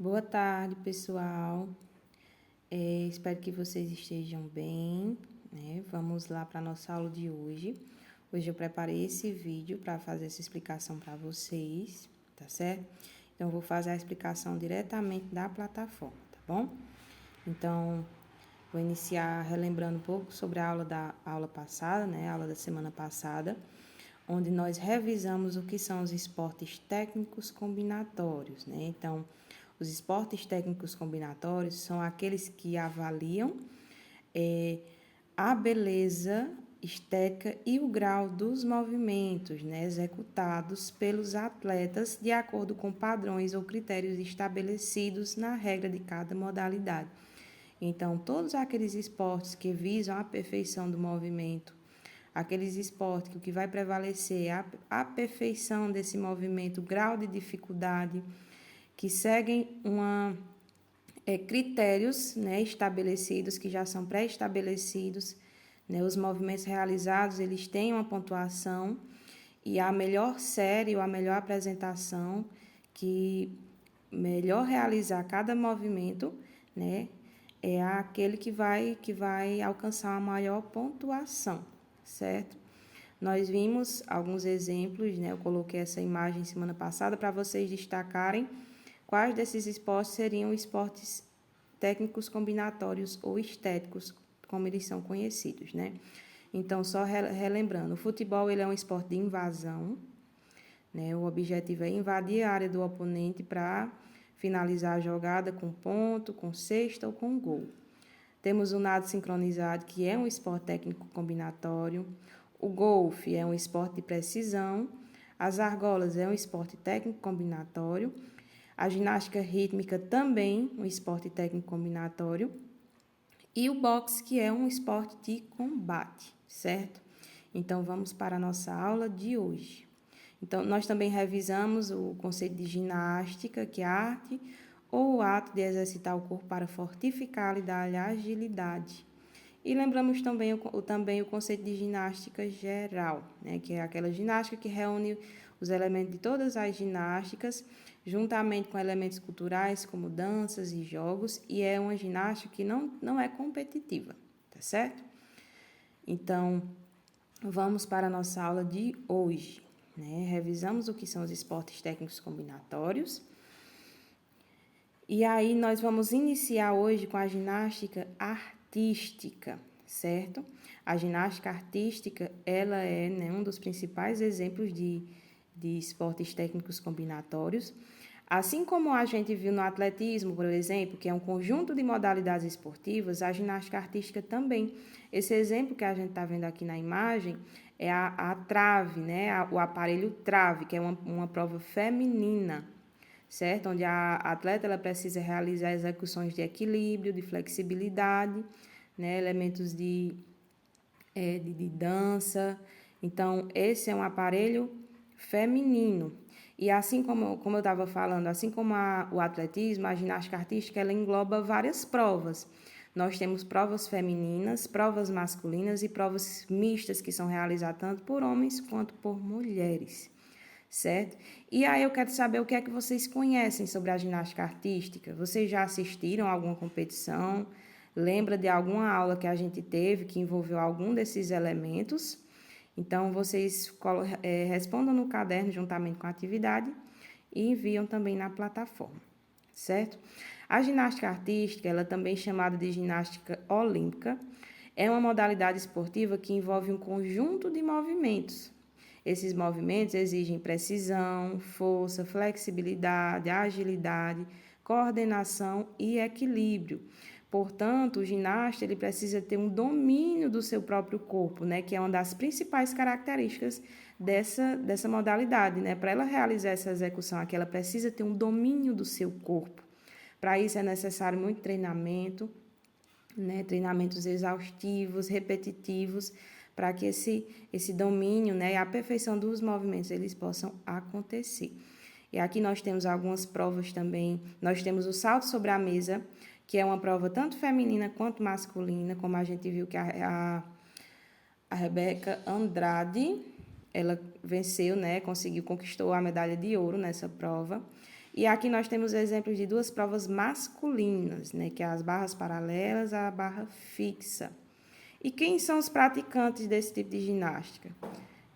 Boa tarde, pessoal. Espero que vocês estejam bem, né? Vamos lá para a nossa aula de hoje. Hoje eu preparei esse vídeo para fazer essa explicação para vocês, tá certo? Então, eu vou fazer a explicação diretamente da plataforma, tá bom? Então, vou iniciar relembrando um pouco sobre a aula passada, né? A aula da semana passada, onde nós revisamos o que são os esportes técnicos combinatórios, né? Então, os esportes técnicos combinatórios são aqueles que avaliam a beleza estética e o grau dos movimentos, né, executados pelos atletas de acordo com padrões ou critérios estabelecidos na regra de cada modalidade. Então, todos aqueles esportes que visam a perfeição do movimento, aqueles esportes que o que vai prevalecer é a perfeição desse movimento, o grau de dificuldade, que seguem critérios, né, estabelecidos, que já são pré-estabelecidos, né, os movimentos realizados, eles têm uma pontuação, e a melhor série ou a melhor apresentação, que melhor realizar cada movimento, né, é aquele que vai alcançar a maior pontuação, certo? Nós vimos alguns exemplos, né, eu coloquei essa imagem semana passada para vocês destacarem quais desses esportes seriam esportes técnicos combinatórios ou estéticos, como eles são conhecidos, né? Então, só relembrando, o futebol ele é um esporte de invasão, né? O objetivo é invadir a área do oponente para finalizar a jogada com ponto, com cesta ou com gol. Temos o nado sincronizado, que é um esporte técnico combinatório. O golfe é um esporte de precisão. As argolas é um esporte técnico combinatório. A ginástica rítmica também, um esporte técnico combinatório. E o boxe, que é um esporte de combate, certo? Então, vamos para a nossa aula de hoje. Então, nós também revisamos o conceito de ginástica, que é a arte ou o ato de exercitar o corpo para fortificar e dar-lhe agilidade. E lembramos também o conceito de ginástica geral, né, que é aquela ginástica que reúne os elementos de todas as ginásticas, juntamente com elementos culturais, como danças e jogos, e é uma ginástica que não é competitiva, tá certo? Então, vamos para a nossa aula de hoje, né? Revisamos o que são os esportes técnicos combinatórios. E aí, nós vamos iniciar hoje com a ginástica artística, certo? A ginástica artística, ela é, né, um dos principais exemplos de esportes técnicos combinatórios. Assim como a gente viu no atletismo, por exemplo, que é um conjunto de modalidades esportivas, a ginástica artística também. Esse exemplo que a gente está vendo aqui na imagem é a trave, né? O aparelho trave, que é uma prova feminina, certo? Onde a atleta ela precisa realizar execuções de equilíbrio, de flexibilidade, né? Elementos de dança. Então, esse é um aparelho feminino. E assim como eu estava falando, assim como o atletismo, a ginástica artística ela engloba várias provas. Nós temos provas femininas, provas masculinas e provas mistas, que são realizadas tanto por homens quanto por mulheres, certo? E aí eu quero saber o que é que vocês conhecem sobre a ginástica artística. Vocês já assistiram a alguma competição? Lembra de alguma aula que a gente teve que envolveu algum desses elementos? Então, vocês respondam no caderno juntamente com a atividade e enviam também na plataforma, certo? A ginástica artística, ela também chamada de ginástica olímpica, é uma modalidade esportiva que envolve um conjunto de movimentos. Esses movimentos exigem precisão, força, flexibilidade, agilidade, coordenação e equilíbrio. Portanto, o ginasta ele precisa ter um domínio do seu próprio corpo, né, que é uma das principais características dessa modalidade, né? Para ela realizar essa execução aqui, ela precisa ter um domínio do seu corpo. Para isso é necessário muito treinamento, né, treinamentos exaustivos, repetitivos, para que esse domínio, né, e a perfeição dos movimentos eles possam acontecer. E aqui nós temos algumas provas também. Nós temos o salto sobre a mesa, que é uma prova tanto feminina quanto masculina, como a gente viu que a Rebeca Andrade, ela venceu, né, conquistou a medalha de ouro nessa prova. E aqui nós temos exemplos de duas provas masculinas, né, que é as barras paralelas e a barra fixa. E quem são os praticantes desse tipo de ginástica?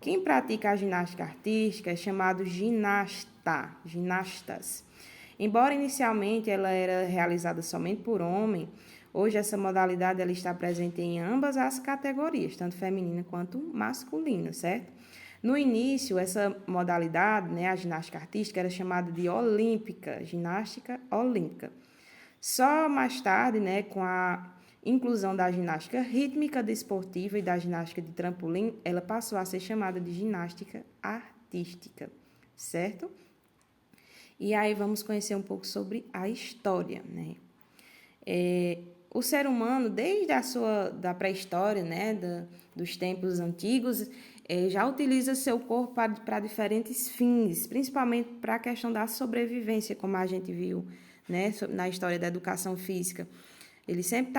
Quem pratica a ginástica artística é chamado ginastas. Embora inicialmente ela era realizada somente por homem, hoje essa modalidade ela está presente em ambas as categorias, tanto feminina quanto masculina, certo? No início, essa modalidade, né, a ginástica artística, era chamada de olímpica, ginástica olímpica. Só mais tarde, né, com a inclusão da ginástica rítmica desportiva e da ginástica de trampolim, ela passou a ser chamada de ginástica artística, certo? E aí vamos conhecer um pouco sobre a história, né? O ser humano, desde da pré-história, né, dos tempos antigos, já utiliza seu corpo para diferentes fins, principalmente para a questão da sobrevivência, como a gente viu, né, na história da educação física. Ele sempre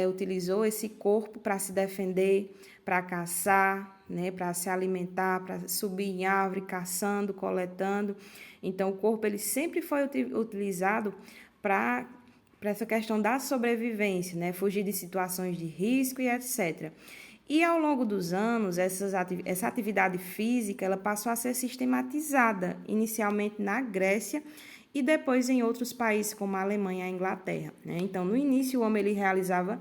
utilizou esse corpo para se defender, para caçar, né, para se alimentar, para subir em árvore, caçando, coletando. Então, o corpo ele sempre foi utilizado para essa questão da sobrevivência, né, fugir de situações de risco e etc. E ao longo dos anos, essa atividade física ela passou a ser sistematizada, inicialmente na Grécia e depois em outros países como a Alemanha e a Inglaterra, né? Então, no início, o homem ele realizava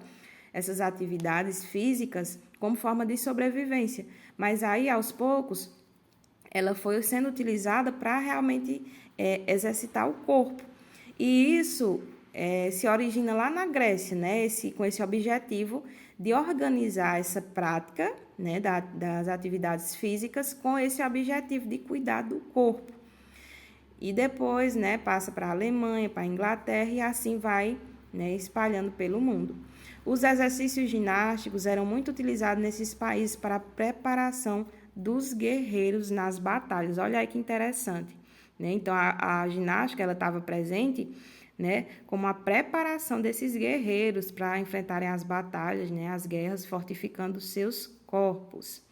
essas atividades físicas como forma de sobrevivência, mas aí, aos poucos, ela foi sendo utilizada para realmente exercitar o corpo. E isso se origina lá na Grécia, né? Com esse objetivo de organizar essa prática, né, das atividades físicas com esse objetivo de cuidar do corpo. E depois, né, passa para a Alemanha, para a Inglaterra e assim vai, né, espalhando pelo mundo. Os exercícios ginásticos eram muito utilizados nesses países para a preparação dos guerreiros nas batalhas. Olha aí que interessante, né? Então, a ginástica ela estava presente, né, como a preparação desses guerreiros para enfrentarem as batalhas, né, as guerras, fortificando seus corpos.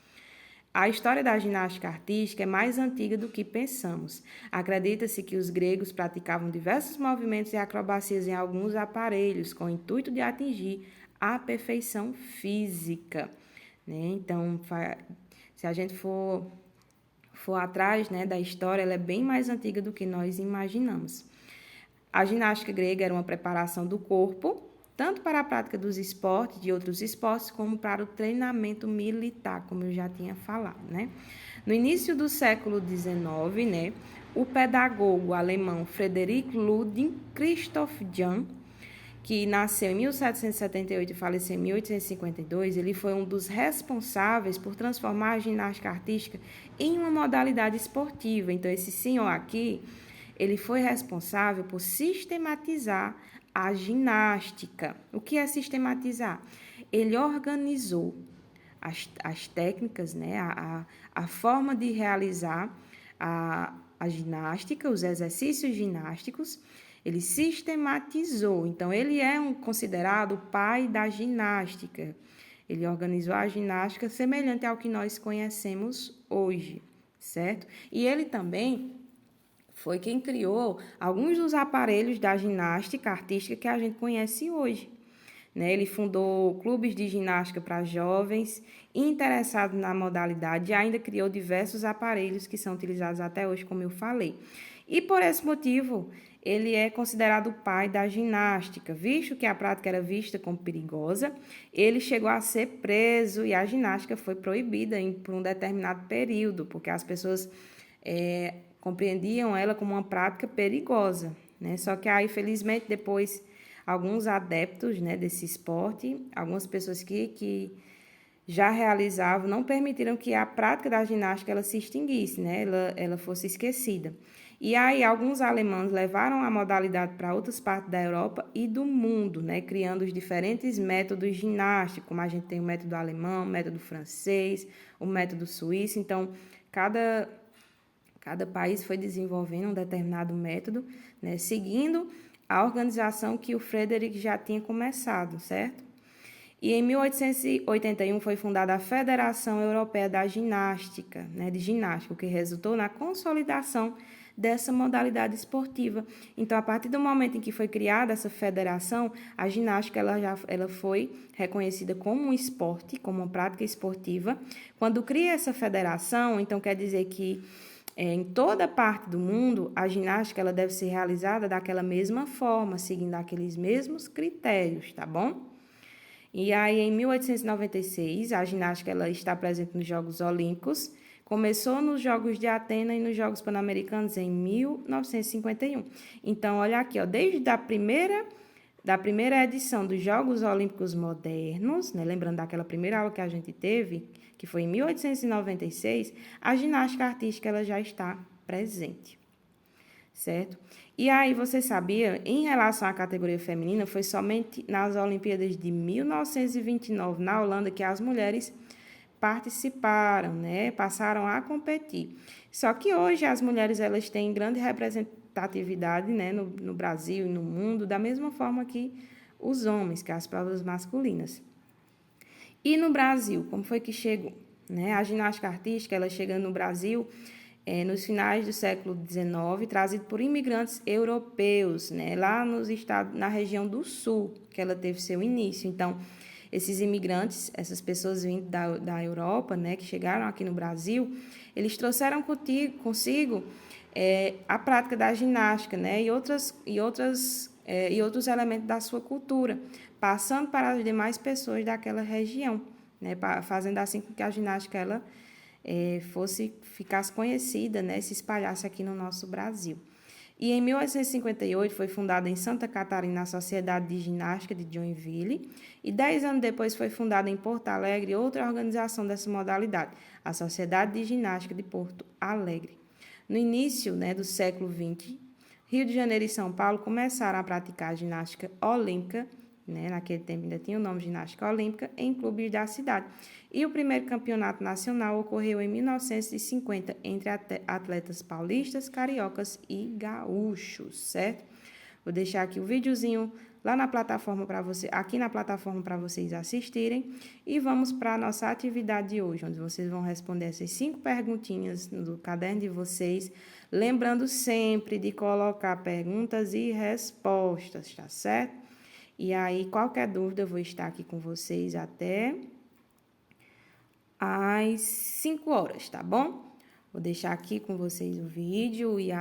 A história da ginástica artística é mais antiga do que pensamos. Acredita-se que os gregos praticavam diversos movimentos e acrobacias em alguns aparelhos, com o intuito de atingir a perfeição física, né? Então, se a gente for atrás, né, da história, ela é bem mais antiga do que nós imaginamos. A ginástica grega era uma preparação do corpo, tanto para a prática dos esportes, de outros esportes, como para o treinamento militar, como eu já tinha falado, né? No início do século XIX, né, o pedagogo alemão Friedrich Ludwig Christoph Jahn, que nasceu em 1778 e faleceu em 1852, ele foi um dos responsáveis por transformar a ginástica artística em uma modalidade esportiva. Então, esse senhor aqui, ele foi responsável por sistematizar a ginástica. O que é sistematizar? Ele organizou as técnicas, né, a forma de realizar a ginástica, os exercícios ginásticos, ele sistematizou. Então, ele é considerado o pai da ginástica. Ele organizou a ginástica semelhante ao que nós conhecemos hoje, certo? E ele também foi quem criou alguns dos aparelhos da ginástica artística que a gente conhece hoje, né? Ele fundou clubes de ginástica para jovens interessados na modalidade e ainda criou diversos aparelhos que são utilizados até hoje, como eu falei. E por esse motivo, ele é considerado o pai da ginástica, visto que a prática era vista como perigosa. Ele chegou a ser preso e a ginástica foi proibida por um determinado período, porque as pessoas compreendiam ela como uma prática perigosa, né? Só que aí, felizmente, depois, alguns adeptos, né, desse esporte, algumas pessoas que já realizavam, não permitiram que a prática da ginástica ela se extinguisse, né? Ela fosse esquecida. E aí, alguns alemães levaram a modalidade para outras partes da Europa e do mundo, né? Criando os diferentes métodos ginásticos, como a gente tem o método alemão, o método francês, o método suíço. Então, cada país foi desenvolvendo um determinado método, né, seguindo a organização que o Frederick já tinha começado, certo? E em 1881 foi fundada a Federação Europeia da Ginástica, né, de ginástica, o que resultou na consolidação dessa modalidade esportiva. Então, a partir do momento em que foi criada essa federação, a ginástica ela foi reconhecida como um esporte, como uma prática esportiva. Quando cria essa federação, então quer dizer que em toda parte do mundo, a ginástica ela deve ser realizada daquela mesma forma, seguindo aqueles mesmos critérios, tá bom? E aí, em 1896, a ginástica ela está presente nos Jogos Olímpicos. Começou nos Jogos de Atenas e nos Jogos Pan-Americanos em 1951. Então, olha aqui, ó, desde a primeira edição dos Jogos Olímpicos Modernos, né, lembrando daquela primeira aula que a gente teve, que foi em 1896, a ginástica artística ela já está presente, certo? E aí, você sabia, em relação à categoria feminina, foi somente nas Olimpíadas de 1929, na Holanda, que as mulheres participaram, né? Passaram a competir. Só que hoje as mulheres elas têm grande representatividade, né? No Brasil e no mundo, da mesma forma que os homens, que as provas masculinas. E no Brasil, como foi que chegou? Né? A ginástica artística ela chega no Brasil nos finais do século XIX, trazido por imigrantes europeus, né? Lá nos estados, na região do Sul, que ela teve seu início. Então, esses imigrantes, essas pessoas vindo da Europa, né, que chegaram aqui no Brasil, eles trouxeram consigo a prática da ginástica, né, e outros elementos da sua cultura, passando para as demais pessoas daquela região, né, fazendo assim com que a ginástica ela ficasse conhecida, né, se espalhasse aqui no nosso Brasil. E em 1858 foi fundada em Santa Catarina a Sociedade de Ginástica de Joinville e 10 anos depois foi fundada em Porto Alegre outra organização dessa modalidade, a Sociedade de Ginástica de Porto Alegre. No início, né, do século XX, Rio de Janeiro e São Paulo começaram a praticar a ginástica olímpica, né, naquele tempo ainda tinha o nome de ginástica olímpica, em clubes da cidade. E o primeiro campeonato nacional ocorreu em 1950 entre atletas paulistas, cariocas e gaúchos, certo? Vou deixar aqui o videozinho lá na plataforma para você, aqui na plataforma para vocês assistirem. E vamos para a nossa atividade de hoje, onde vocês vão responder essas 5 perguntinhas no caderno de vocês, lembrando sempre de colocar perguntas e respostas, tá certo? E aí, qualquer dúvida, eu vou estar aqui com vocês até às 5 horas, tá bom? Vou deixar aqui com vocês o vídeo e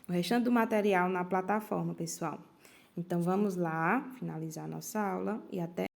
o restante do material na plataforma, pessoal. Então, vamos lá, finalizar a nossa aula e até